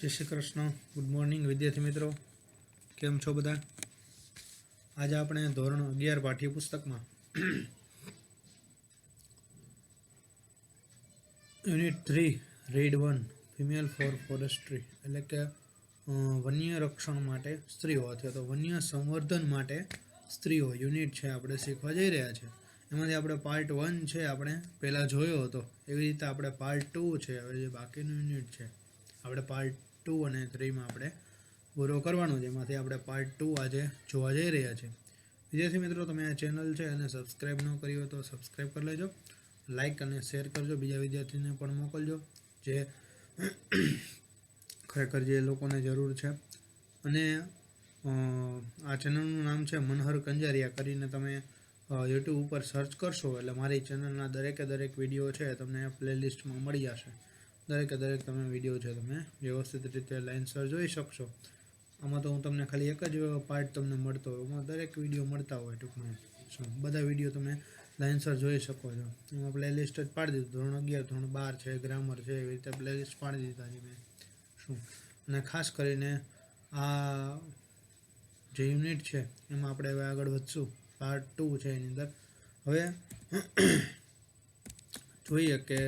जय Shri Krishna. Good morning विद्यार्थी मित्रों, केम छो बधा। आज आपणे धोरण 11 पाठ्यपुस्तक में unit 3 read 1 female for forestry एटले के वन्य रक्षण माटे स्त्रीओ अथवा तो वन्य संवर्धन माटे स्त्रीओ यूनिट है आपणे शीखवा जई रह्या छे। एमांथी आपणे पार्ट 1 छे आपणे पहेला जोयो हतो, एवी रीते आपणे पार्ट 2 छे हवे जे बाकीनुं यूनिट छे આપણે પાર્ટ 2 અને 3 માં આપણે પૂરો કરવાનો છે। એમાંથી આપણે પાર્ટ 2 આજે જોવા જઈ રહ્યા છે। વિદ્યાર્થી મિત્રો, તમે આ ચેનલ છે અને સબસ્ક્રાઈબ ન કરી હોય તો સબસ્ક્રાઈબ કરી લેજો, લાઇક અને શેર કરજો, બીજા વિદ્યાર્થીને પણ મોકલજો જે ખરેખર જે લોકોને જરૂર છે। અને આ ચેનલનું નામ છે મનહર કંજારિયા કરીને તમે યુટ્યુબ ઉપર સર્ચ કરશો એટલે મારી ચેનલના દરેકે દરેક વિડીયો છે તમને પ્લેલિસ્ટમાં મળી જશે। દરેકે દરેક તમે વિડીયો છે તમે વ્યવસ્થિત રીતે લાઇનસર જોઈ શકશો। આમાં તો હું તમને ખાલી એક જ પાર્ટ તમને મળતો હોય, એમાં દરેક વિડીયો મળતા હોય ટૂંકમાં બધા વિડીયો તમે લાઇનસર જોઈ શકો છો। એમાં પ્લેલિસ્ટ જ પાડી દીધું, ધોરણ 11 ધોરણ 12 છે, ગ્રામર છે, એવી રીતે પ્લેલિસ્ટ પાડી દીધા છે મેં શું। અને ખાસ કરીને આ જે યુનિટ છે એમાં આપણે હવે આગળ વધશું, પાર્ટ 2 છે એની અંદર। હવે જોઈએ કે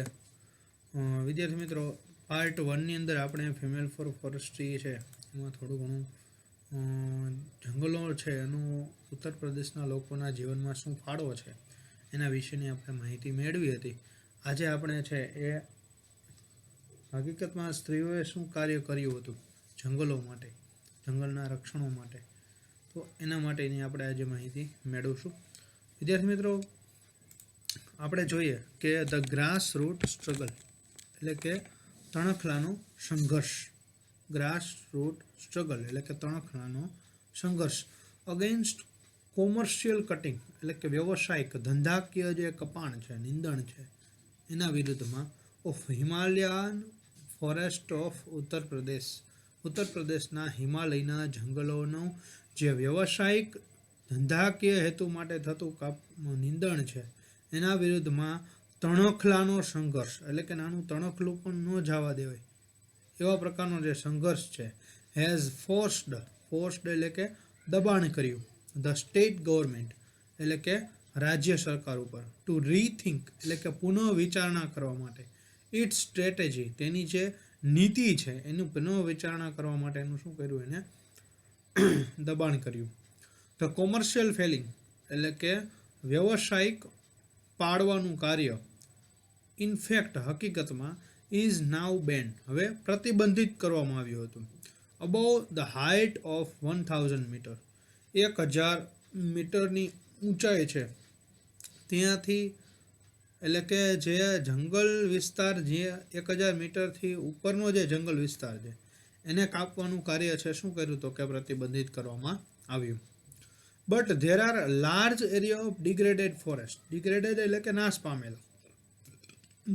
વિદ્યાર્થી મિત્રો, પાર્ટ 1 ની અંદર આપણે ફિમેલ ફોર ફોરેસ્ટ્રી છે એમાં થોડું ઘણું જંગલો છે એનું ઉત્તર પ્રદેશના લોકોના જીવનમાં શું ફાળો છે એના વિશેની આપણે માહિતી મેળવી હતી। આજે આપણે છે એ હકીકતમાં સ્ત્રીઓએ શું કાર્ય કર્યું હતું જંગલો માટે, જંગલના રક્ષણો માટે, તો એના માટેની આપણે આજે માહિતી મેળવશું। વિદ્યાર્થી મિત્રો, આપણે જોઈએ કે ધ ગ્રાસ રૂટ સ્ટ્રગલ એટલે કે તણખલાનો સંઘર્ષ, ગ્રાસ રૂટ સ્ટ્રગલ એટલે કે તણખલાનો સંઘર્ષ અગેન્સ્ટ કોમર્શિયલ કટિંગ એટલે કે વ્યવસાયિક ધંધાકીય જે કપાણ છે, નિંદણ છે, એના વિરુદ્ધમાં of Himalayan forest of Uttar Pradesh, ઉત્તર પ્રદેશના હિમાલયના જંગલોનું જે વ્યવસાયિક ધંધાકીય હેતુ માટે થતું નિંદણ છે એના વિરુદ્ધમાં તણખલાનો સંઘર્ષ એટલે કે નાનું તણખલું પણ ન જવા દેવાય એવા પ્રકારનો જે સંઘર્ષ છે હેઝ ફોર્સ્ડ એટલે કે દબાણ કર્યું ધ સ્ટેટ ગવર્મેન્ટ એટલે કે રાજ્ય સરકાર ઉપર ટુ રીથિંક એટલે કે પુનઃ વિચારણા કરવા માટે ઇટ્સ સ્ટ્રેટેજી તેની જે નીતિ છે એનું પુનઃ વિચારણા કરવા માટે એનું શું કર્યું, એને દબાણ કર્યું। ધ કોમર્શિયલ ફેલિંગ એટલે કે વ્યવસાયિક પાડવાનું કાર્ય ઇનફેક્ટ હકીકતમાં ઇઝ નાવ બેન હવે પ્રતિબંધિત કરવામાં આવ્યું હતું above the height of 1000 metre, 1000 મીટરની ઊંચાઈ છે ત્યાંથી, એટલે કે જે જંગલ વિસ્તાર જે 1000 મીટરથી ઉપરનો જે જંગલ વિસ્તાર છે એને કાપવાનું કાર્ય છે શું કર્યું તો કે પ્રતિબંધિત કરવામાં આવ્યું। But there are large area of degraded forest, degraded એટલે કે નાશ પામેલા,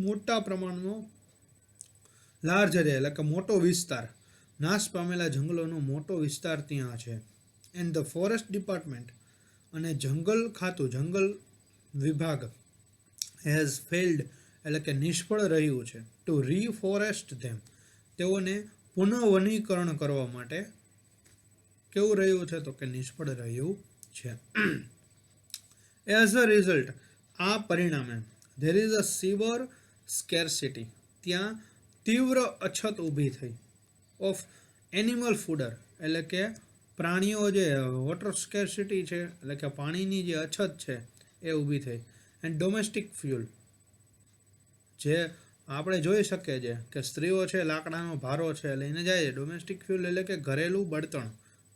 મોટા પ્રમાણનો લાર્જ એરિયા એટલે કે મોટો વિસ્તાર, નાશ પામેલા જંગલોનો મોટો વિસ્તાર ત્યાં છે। એન્ડ ધ ફોરેસ્ટ ડિપાર્ટમેન્ટ અને જંગલ ખાતું, જંગલ વિભાગ હેઝ ફેલ્ડ એટલે કે નિષ્ફળ રહ્યું છે ટુ રીફોરેસ્ટ ધેમ, તેઓને પુનઃવનીકરણ કરવા માટે કેવું રહ્યું છે તો કે નિષ્ફળ રહ્યું છે। એઝ અ રિઝલ્ટ આ પરિણામે ધેર ઇઝ અ સિવર સ્કેર્સિટી ત્યાં તીવ્ર અછત ઊભી થઈ ઓફ એનિમલ ફૂડર એટલે કે પ્રાણીઓ જે વોટર સ્કેર્સિટી છે એટલે કે પાણીની જે અછત છે એ ઊભી થઈ। એન્ડ ડોમેસ્ટિક ફ્યુલ જે આપણે જોઈ શકીએ છીએ કે સ્ત્રીઓ છે લાકડાનો ભારો છે લઈને જાય છે, ડોમેસ્ટિક ફ્યુલ એટલે કે ઘરેલું બળતણ,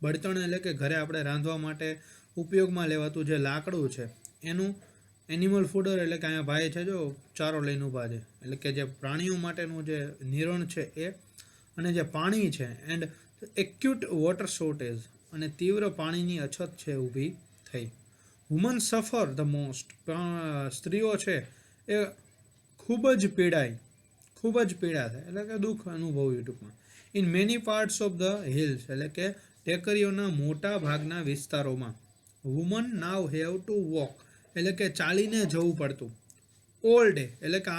બળતણ એટલે કે ઘરે આપણે રાંધવા માટે ઉપયોગમાં લેવાતું જે લાકડું છે એનું, એનિમલ ફૂડર એટલે કે અહીંયા ભાઈ છે જો ચારો લઈને ઊભા છે એટલે કે જે પ્રાણીઓ માટેનું જે નિરણ છે એ, અને જે પાણી છે એન્ડ એક્યુટ વોટર શોર્ટેજ અને તીવ્ર પાણીની અછત છે ઊભી થઈ। વુમન સફર ધ મોસ્ટ, સ્ત્રીઓ છે એ ખૂબ જ પીડા થાય એટલે કે દુઃખ અનુભવ્યું ટૂંકમાં। In many parts of the hills એટલે કે ટેકરીઓના મોટા ભાગના વિસ્તારોમાં woman now have to walk એટલે કે ચાલીને જવું પડતું, ઓલ ડે એટલે કે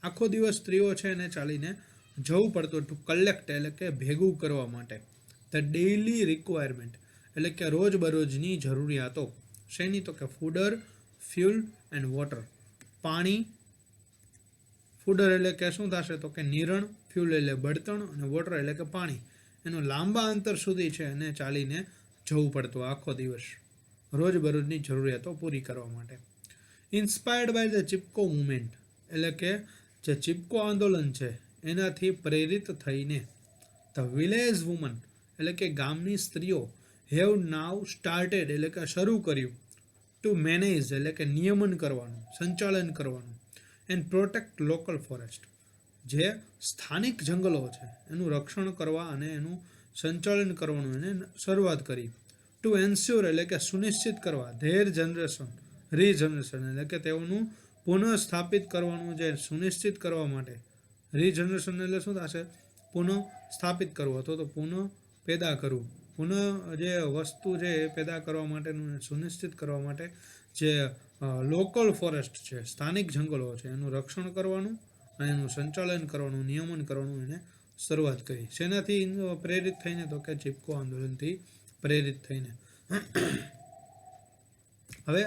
આખો દિવસ સ્ત્રીઓ છે એને ચાલીને જવું પડતું ટુ કલેક્ટ એટલે કે ભેગું કરવા માટે. ધ ડેઇલી રિક્વાયરમેન્ટ એટલે કે રોજબરોજની જરૂરિયાતો. શેની? તો કે ફૂડર, ફ્યુલ એન્ડ વોટર. પાણી, ફૂડર એટલે કે શું થશે? તો કે નિરણ, ફ્યુલ એટલે બળતણ અને વોટર એટલે કે પાણી. એનું લાંબા અંતર સુધી છે એને ચાલીને જવું પડતું આખો દિવસ રોજબરોજની જરૂરિયાતો પૂરી કરવા માટે. Inspired by the Chipko movement એટલે કે જે ચિપકો આંદોલન છે એનાથી પ્રેરિત થઈને ધ વિલેજ વુમન એટલે કે ગામની સ્ત્રીઓ હેવ નાવ સ્ટાર્ટેડ એટલે કે શરૂ કર્યું ટુ મેનેજ એટલે કે નિયમન કરવાનું, સંચાલન કરવાનું એન્ડ પ્રોટેક્ટ લોકલ ફોરેસ્ટ. જે સ્થાનિક જંગલો છે એનું રક્ષણ કરવા અને એનું સંચાલન કરવાનું એને શરૂઆત કરી. ટુ એન્શ્યોર એટલે કે સુનિશ્ચિત કરવા ધેર જનરેશન, રીજનરેશન એટલે કે તેઓનું પુનઃસ્થાપિત કરવાનું, જે સુનિશ્ચિત કરવા માટે. રીજનરેશન એટલે શું થશે? પુનઃ સ્થાપિત કરવું અથવા તો પુનઃ પેદા કરવું. પુનઃ જે વસ્તુ છે એ પેદા કરવા માટેનું, સુનિશ્ચિત કરવા માટે જે લોકલ ફોરેસ્ટ છે, સ્થાનિક જંગલો છે એનું રક્ષણ કરવાનું અને એનું સંચાલન કરવાનું, નિયમન કરવાનું એને શરૂઆત કરી. શેનાથી પ્રેરિત થઈને? તો કે ચિપકો આંદોલનથી પ્રેરિત થઈને. હવે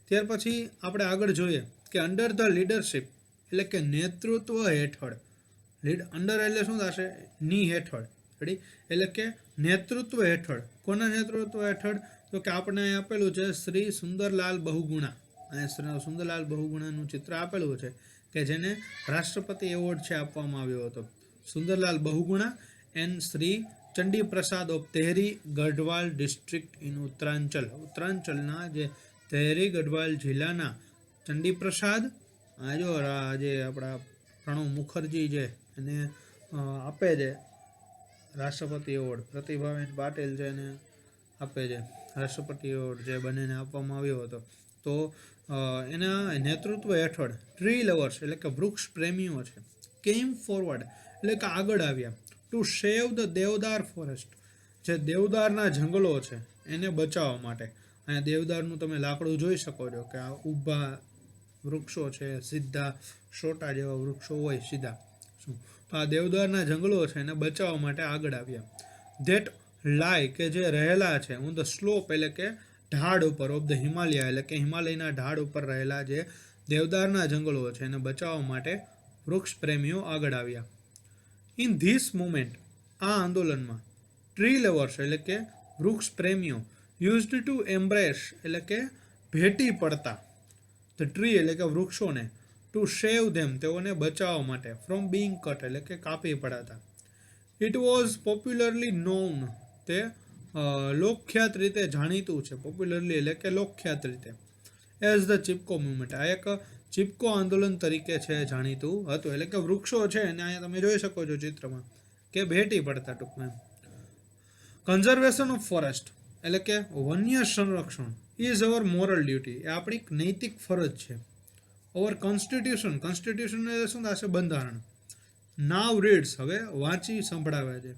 ત્યાર પછી આપણે આગળ જોઈએ કે અંડર ધ લીડરશિપ એટલે કે નેતૃત્વ હેઠળ. અંડર એટલે શું થશે? ની હેઠળ. રેડી? એટલે કે નેતૃત્વ હેઠળ. કોના નેતૃત્વ હેઠળ? તો કે આપણે અહીં આપેલું છે શ્રી સુંદરલાલ બહુગુણા. અહીંયા સુંદરલાલ બહુગુણાનું ચિત્ર આપેલું છે કે જેને રાષ્ટ્રપતિ એવોર્ડ છે આપવામાં આવ્યો હતો. Sunderlal Bahuguna and Shri Chandi Prasad of Tehri Garhwal district in Uttaranchal. ઉત્તરાંચલના જે તેહરી ગઢવાલ જિલ્લાના ચંડી પ્રસાદ, આ જો જે આપણા પ્રણવ મુખર્જી છે એને આપે છે રાષ્ટ્રપતિ એવોર્ડ, પ્રતિભાબેન પાટીલ છે એને આપે છે રાષ્ટ્રપતિ એવોર્ડ, જે બંનેને આપવામાં આવ્યો હતો. તો એના નેતૃત્વ હેઠળ ટ્રી લવર્સ એટલે કે વૃક્ષ પ્રેમીઓ છે કેમ ફોરવર્ડ એટલે કે આગળ આવ્યા to save the deodar forest. જે દેવદારના જંગલો છે એને બચાવવા માટે. અહીંયા દેવદારનું તમે લાકડું જોઈ શકો છો કે આ ઊભા વૃક્ષો છે, સીધા સોટા જેવા વૃક્ષો હોય સીધા. શું? તો આ દેવદારના જંગલો છે એને બચાવવા માટે આગળ આવ્યા. ધેટ લાય કે જે રહેલા છે ઓન ધ સ્લોપ એટલે કે ઢાળ ઉપર ઓફ ધ હિમાલય એટલે કે હિમાલયના ઢાળ ઉપર રહેલા જે દેવદારના જંગલો છે એને બચાવવા માટે વૃક્ષ પ્રેમીઓ આગળ આવ્યા. ઇન ધીસ મુમેન્ટ આ આંદોલનમાં ટ્રી લવર્સ એટલે કે વૃક્ષ પ્રેમીઓ યુઝડ ટુ એમ્બ્રેસ એટલે કે ભેટી પડતા ધ ટ્રી એટલે કે વૃક્ષોને ટુ સેવ ધેમ તેઓને બચાવવા માટે ફ્રોમ બિંગ કટ એટલે કે કાપી પડાતા. ઇટ વોઝ પોપ્યુલરલી નોન તે લોકખ્યાત રીતે જાણીતું છે. પોપ્યુલરલી એટલે કે લોકખ્યાત રીતે એઝ ધ ચિપકો મુવમેન્ટ. આ એક ચિપકો આંદોલન તરીકે છે જાણીતું હતું. એટલે કે વૃક્ષો છે અને અહીંયા તમે જોઈ શકો છો ચિત્રમાં કે ભેટી પડતા ટૂંકમાં. કન્ઝર્વેશન ઓફ ફોરેસ્ટ એટલે કે વન્ય સંરક્ષણ ઇઝ અવર મોરલ ડ્યુટી. એ આપણી નૈતિક ફરજ છે. અવર કોન્સ્ટિટ્યુશન, કોન્સ્ટિટ્યુશન એટલે શું થશે? બંધારણ. નાવ રીડ્સ હવે વાંચી સંભળાવે છે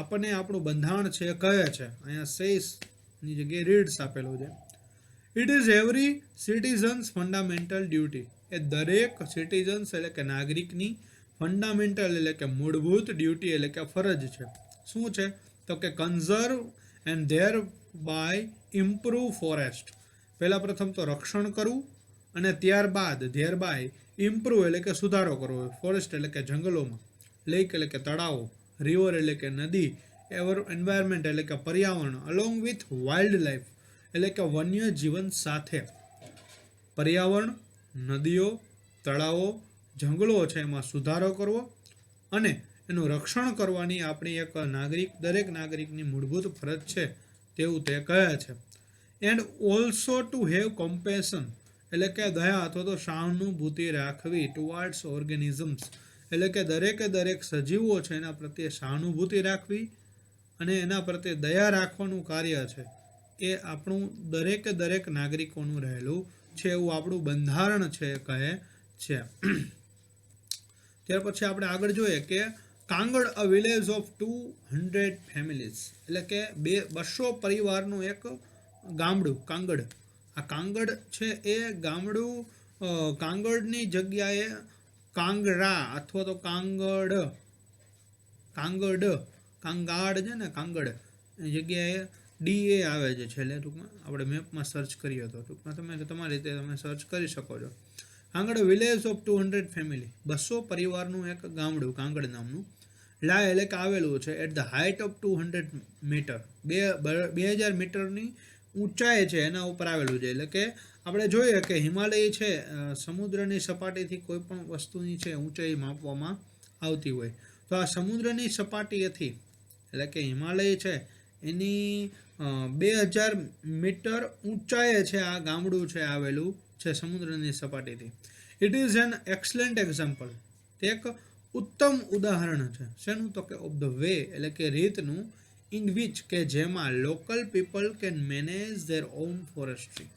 આપણને આપણું બંધારણ છે કહે છે. અહીંયા સેસની જગ્યાએ રીડ્સ આપેલું છે. It is every citizens fundamental duty. એ દરેક સિટીઝન્સ એટલે કે નાગરિકની ફંડામેન્ટલ એટલે કે મૂળભૂત ડ્યુટી એટલે કે ફરજ છે. શું છે? તો કે conserve and thereby improve forest. પહેલાં પ્રથમ તો રક્ષણ કરવું અને ત્યારબાદ ધેર બાય ઇમ્પ્રૂવ એટલે કે સુધારો કરવો ફોરેસ્ટ એટલે કે જંગલોમાં. લેક એટલે કે તળાવો, રિવર એટલે કે નદી, એન્વાયરમેન્ટ એટલે કે પર્યાવરણ, અલોંગ વિથ વાઇલ્ડ લાઈફ એટલે કે વન્ય જીવન સાથે. પર્યાવરણ, નદીઓ, તળાવો, જંગલો છે એમાં સુધારો કરવો અને એનું રક્ષણ કરવાની આપણી એક દરેક નાગરિકની મૂળભૂત ફરજ છે તેવું તે કહે છે. એન્ડ ઓલ્સો ટુ હેવ કોમ્પેશન એટલે કે દયા અથવા તો સહાનુભૂતિ રાખવી ટુવાર્ડ્સ ઓર્ગેનિઝમ્સ એટલે કે દરેક સજીવો છે એના પ્રત્યે સહાનુભૂતિ રાખવી અને એના પ્રત્યે દયા રાખવાનું કાર્ય છે એ આપણું દરેક નાગરિકોનું રહેલું છે એવું આપણું બંધારણ છે કહે છે. ત્યાર પછી આપણે આગળ જોઈએ કે Kangad a village of 200 families એટલે કે 200 પરિવારનું એક ગામડું કાંગડ. આ કાંગડ છે એ ગામડું કાંગડની જગ્યાએ કાંગરા અથવા તો કાંગડ કાંગાડ છે ને, કાંગડ એ જગ્યાએ DA આવે છે છેલ્લે. ટૂંકમાં આપણે મેપમાં સર્ચ કરીએ તો ટૂંકમાં તમે તમારી રીતે તમે સર્ચ કરી શકો છો. કાંગડ વિલેજ ઓફ 200 ફેમિલી, 200 પરિવારનું એક ગામડું કાંગડ નામનું એટલે કે આવેલું છે at the height of 200 metre, 2000 મીટરની ઊંચાઈ છે એના ઉપર આવેલું છે. એટલે કે આપણે જોઈએ કે હિમાલય છે, સમુદ્રની સપાટીથી કોઈ પણ વસ્તુની છે ઊંચાઈ માપવામાં આવતી હોય, તો આ સમુદ્રની સપાટીએથી એટલે કે હિમાલય છે એની 2000 મીટર ઊંચાઈએ છે આ ગામડું છે આવેલું છે સમુદ્રની સપાટીથી. It is an excellent example, તે એક ઉત્તમ ઉદાહરણ છે શેનું, તો કે ઓફ ધ વે એટલે કે રીતનું, ઇન વિચ કે જેમાં local people can manage there on forestry,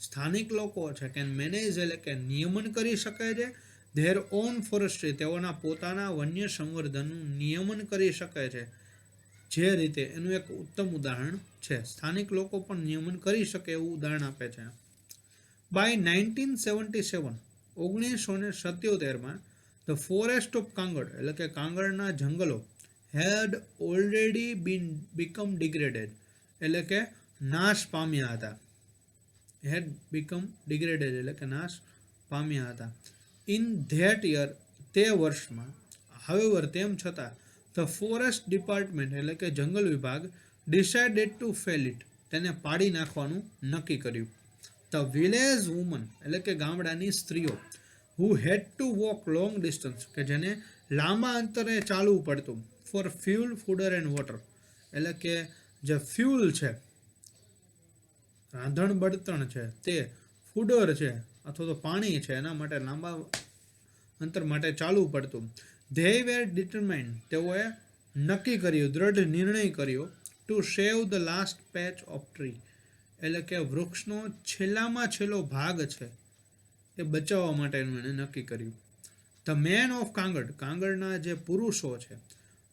સ્થાનિક લોકો છે કેન મેનેજ એટલે કે નિયમન કરી શકે છે, ધેર ઓન ફોરેસ્ટ્રી તેઓના પોતાના વન્ય સંવર્ધનનું નિયમન કરી શકે છે જે રીતે, એનું એક ઉત્તમ ઉદાહરણ છે. સ્થાનિક લોકો પણ નિયમન કરી શકે એવું ઉદાહરણ આપે છે. By 1977 1977 the forest of Kangra એટલે કે કાંગડના જંગલો હેડ ઓલરેડી બીકમ ડિગ્રેડેડ એટલે કે નાશ પામ્યા હતા. હેડ બીકમ ડિગ્રેડેડ એટલે કે નાશ પામ્યા હતા. ઇન ધેટ યર તે વર્ષમાં, હાવેવર તેમ છતાં, ધ ફોરેસ્ટ ડિપાર્ટમેન્ટ એટલે કે જંગલ વિભાગ ડિસાઇડેડ ટુ ફેલ ઇટ તેને પાડી નાખવાનું નક્કી કર્યું. ધ વિલેજ વુમન એટલે કે ગામડાની સ્ત્રીઓ હુ હેડ ટુ વોક લોંગ ડિસ્ટન્સ કે જેને લાંબા અંતરે ચાલવું પડતું, ફોર ફ્યુલ ફૂડર એન્ડ વોટર એટલે કે જે ફ્યુલ છે, રાંધણ બળતણ છે, તે ફૂડર છે અથવા તો પાણી છે એના માટે લાંબા અંતર માટે ચાલવું પડતું. ધે વેર ડિટરમાઇન્ડ તેઓએ નક્કી કર્યું, દ્રઢ નિર્ણય કર્યો, to save the last patch of tree એટલે કે વૃક્ષનો છેલ્લામાં છેલ્લો ભાગ છે એ બચાવવા માટેનું એને નક્કી કર્યું. ધ મેન ઓફ કાંગડ કાંગડના જે પુરુષો છે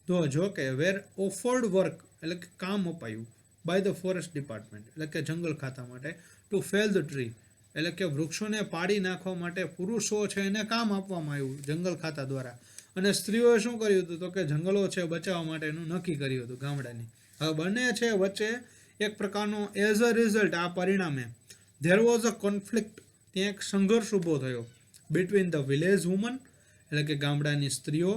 તો જો કે વેર ઓફર્ડ વર્ક એટલે કે કામ અપાયું બાય ધ ફોરેસ્ટ ડિપાર્ટમેન્ટ એટલે કે જંગલ ખાતા માટે, ટુ ફેલ ધ ટ્રી એટલે કે વૃક્ષોને પાડી નાખવા માટે પુરુષો છે એને કામ આપવામાં આવ્યું જંગલ ખાતા દ્વારા, અને સ્ત્રીઓએ શું કર્યું હતું તો કે જંગલો છે બચાવવા માટેનું નક્કી કર્યું હતું ગામડાની. હવે બંને છે વચ્ચે એક પ્રકારનો એઝ અ રિઝલ્ટ આ પરિણામે ધેર વોઝ અ કોન્ફ્લિક્ટ ત્યાં એક સંઘર્ષ ઊભો થયો બિટવીન ધ વિલેજ વુમન એટલે કે ગામડાની સ્ત્રીઓ,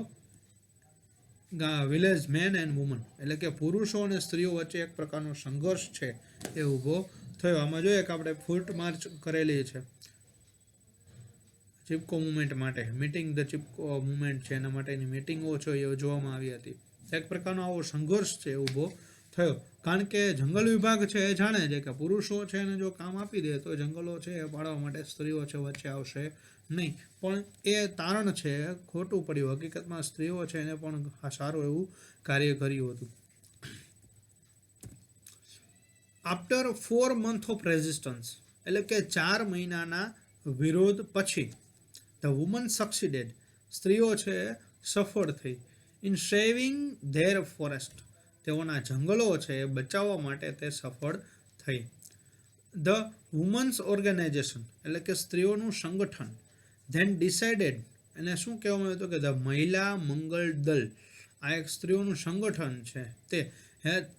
વિલેજ મેન એન્ડ વુમન એટલે કે પુરુષો અને સ્ત્રીઓ વચ્ચે એક પ્રકારનો સંઘર્ષ છે એ ઊભો થયો. આમાં જોઈએ કે આપણે ફૂટ માર્ચ કરેલી છે ચિપકો મુવમેન્ટ માટે, મીટિંગ ધ ચિપકો મુવમેન્ટ છે એના માટેની મિટિંગો છે એ યોજવામાં આવી હતી. એક પ્રકારનો આવો સંઘર્ષ છે ઊભો થયો, કારણ કે જંગલ વિભાગ છે એ જાણે છે કે પુરુષો છે એને જો કામ આપી દે તો જંગલો છે એ પાડવા માટે સ્ત્રીઓ છે વચ્ચે આવશે નહીં, પણ એ તારણ છે ખોટું પડ્યું. હકીકતમાં સ્ત્રીઓ છે એને પણ સારું એવું કાર્ય કર્યું હતું. આફ્ટર 4 months ઓફ રેઝિસ્ટન્સ એટલે કે 4 મહિનાના વિરોધ પછી ધ વુમન સક્સીડેડ સ્ત્રીઓ છે સફળ થઈ, ઇન સેવિંગ ધેર ફોરેસ્ટ તેઓના જંગલો છે એ બચાવવા માટે તે સફળ થઈ. ધ વુમન્સ ઓર્ગેનાઇઝેશન એટલે કે સ્ત્રીઓનું સંગઠન ધેન ડિસાઇડેડ એને શું કહેવામાં આવ્યું કે ધ મહિલા મંગળ દળ, આ એક સ્ત્રીઓનું સંગઠન છે તે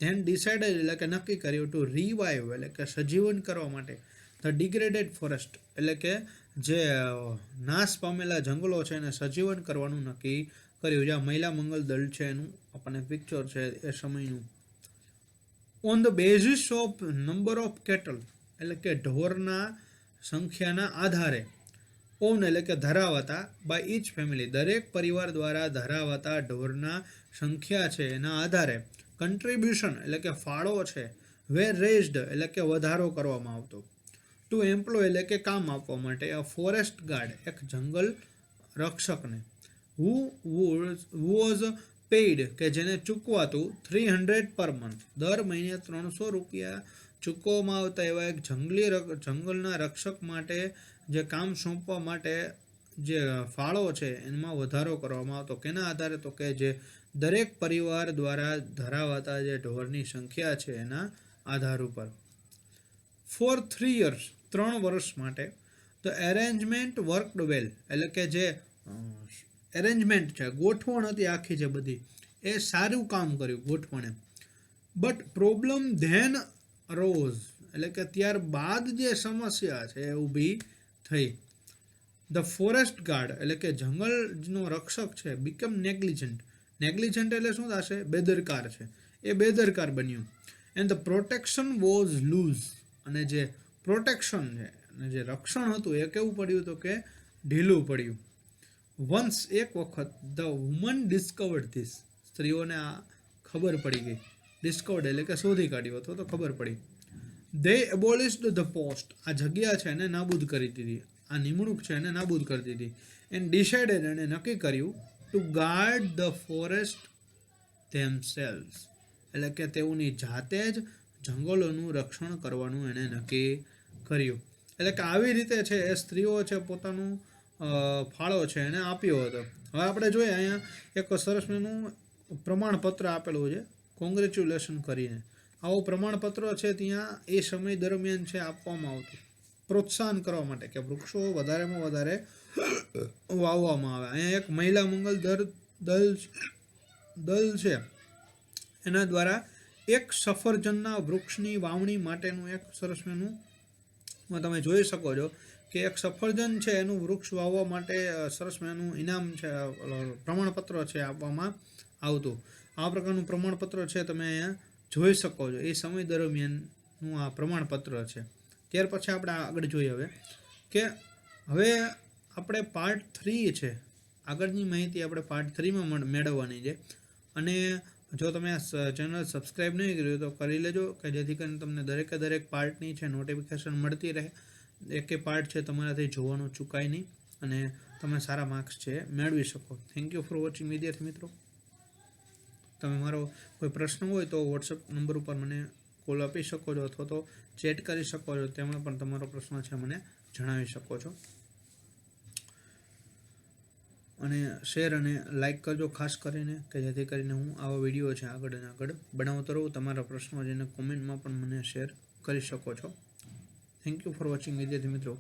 ધેન ડિસાઇડેડ એટલે કે નક્કી કર્યું ટુ રિવાઇવ એટલે કે સજીવન કરવા માટે ધ ડિગ્રેડેડ ફોરેસ્ટ એટલે કે જે નાશ પામેલા જંગલો છે એને સજીવન કરવાનું નક્કી કર્યું. જ્યાં મહિલા મંગલ દળ છે એનું આપણને પિક્ચર છે એ સમયનું. On the basis of number of cattle એટલે કે ઢોરના સંખ્યાના આધારે, ઓન એટલે કે ધરાવતા, બાય ઈચ ફેમિલી દરેક પરિવાર દ્વારા ધરાવતા ઢોરના સંખ્યા છે એના આધારે, કન્ટ્રીબ્યુશન એટલે કે ફાળો છે, વેર રેઝડ એટલે કે વધારો કરવામાં આવતો, ટુ એમ્પ્લોય એટલે કે કામ આપવા માટે, અ ફોરેસ્ટ ગાર્ડ એક જંગલ રક્ષકને, હુ વોઝ પેઇડ કે જેને ચૂકવાતું 300 પર મંથ દર મહિને 300 રૂપિયા ચૂકવવામાં આવતા એવા એક જંગલના રક્ષક માટે જે કામ સોંપવા માટે જે ફાળો છે એમાં વધારો કરવામાં આવતો. કેના આધારે તો કે જે દરેક પરિવાર દ્વારા ધરાવાતા જે ઢોરની સંખ્યા છે એના આધાર ઉપર. ફોર 3 years 3 વર્ષ માટે ધ એરેન્જમેન્ટ વર્કડ વેલ એટલે કે જે એરેન્જમેન્ટ છે ગોઠવણ હતી આખી જે બધી એ સારું કામ કર્યું ગોઠવણે. બટ પ્રોબ્લેમ ધેન અરોઝ, એટલે કે ત્યારબાદ જે સમસ્યા છે એ ઊભી થઈ. ધ ફોરેસ્ટ ગાર્ડ, એટલે કે જંગલનો રક્ષક છે, બીકમ નેગ્લિજન્ટ. નેગ્લિજન્ટ એટલે શું થશે? બેદરકાર છે. એ બેદરકાર બન્યું. And the protection was loose, અને જે પ્રોટેક્શન છે અને જે રક્ષણ હતું એ કેવું પડ્યું તો કે ઢીલું પડ્યું. વન્સ, એક વખત, ધ વુમન ડિસ્કવર્ડ ધીસ, સ્ત્રીઓને આ ખબર પડી ગઈ. ડિસ્કવર્ડ એટલે કે શોધી કાઢ્યું અથવા તો ખબર પડી. દે એબોલિશ્ડ ધ પોસ્ટ, આ જગ્યા છે એને નાબૂદ કરી દીધી, આ નિમણૂક છે એને નાબૂદ કરી દીધી. એન્ડ ડિસાઇડેડ, એને નક્કી કર્યું, two guard the forest themselves, એટલે કે તેઓની જાતે જ જંગલોનું રક્ષણ કરવાનું એણે નક્કી કર્યું. એટલે કે આવી રીતે છે એ સ્ત્રીઓ છે પોતાનું ફાળો છે એને આપ્યો હતો. હવે આપણે જોઈએ અહીંયા એક સરસ મજાનું પ્રમાણપત્ર આપેલું છે, કોંગ્રેચ્યુલેશન કરીને. આવું પ્રમાણપત્ર છે ત્યાં એ સમય દરમિયાન છે આપવામાં આવતું, પ્રોત્સાહન કરવા માટે કે વૃક્ષો વધારેમાં વધારે વાવવામાં આવે. અહીંયા એક મહિલા મંગલ દલ છે એના દ્વારા એક સફરજનના વૃક્ષની વાવણી માટેનું એક સરસ મજાનું તમે જોઈ શકો છો કે એક સફરજન છે એનું વૃક્ષ વાવવા માટે સરસ મજાનું ઇનામ છે, પ્રમાણપત્ર છે આપવામાં આવતું. આ પ્રકારનું પ્રમાણપત્ર છે તમે અહીંયા જોઈ શકો છો. એ સમય દરમિયાનનું આ પ્રમાણપત્ર છે. ત્યાર પછી આપણે આગળ જોઈએ હવે કે હવે આપણે પાર્ટ 3 છે, આગળની માહિતી આપણે પાર્ટ 3માં મેળવવાની છે. અને જો તમે આ ચેનલ સબસ્ક્રાઈબ નહીં કર્યું તો કરી લેજો કે જેથી કરીને તમને દરેકે દરેક પાર્ટની છે નોટિફિકેશન મળતી રહે. એકે પાર્ટ છે તમારાથી જોવાનું ચૂકાય નહીં અને તમે સારા માર્ક્સ છે મેળવી શકો. થેન્ક યુ ફોર વોચિંગ વિદ્યાર્થી મિત્રો. તમે મારો કોઈ પ્રશ્ન હોય તો વોટ્સઅપ નંબર ઉપર મને કોલ આપી શકો છો અથવા તો ચેટ કરી શકો છો, તેમાં પણ તમારો પ્રશ્ન છે મને જણાવી શકો છો. અને શેર અને લાઇક કરજો ખાસ કરીને કે જેથી કરીને હું આવા વિડીયો છે આગળ અને આગળ બનાવતો રહું. તમારા પ્રશ્નો જેને કોમેન્ટમાં પણ મને શેર કરી શકો છો. થેન્ક યુ ફોર વોચિંગ વિદ્યાર્થી મિત્રો.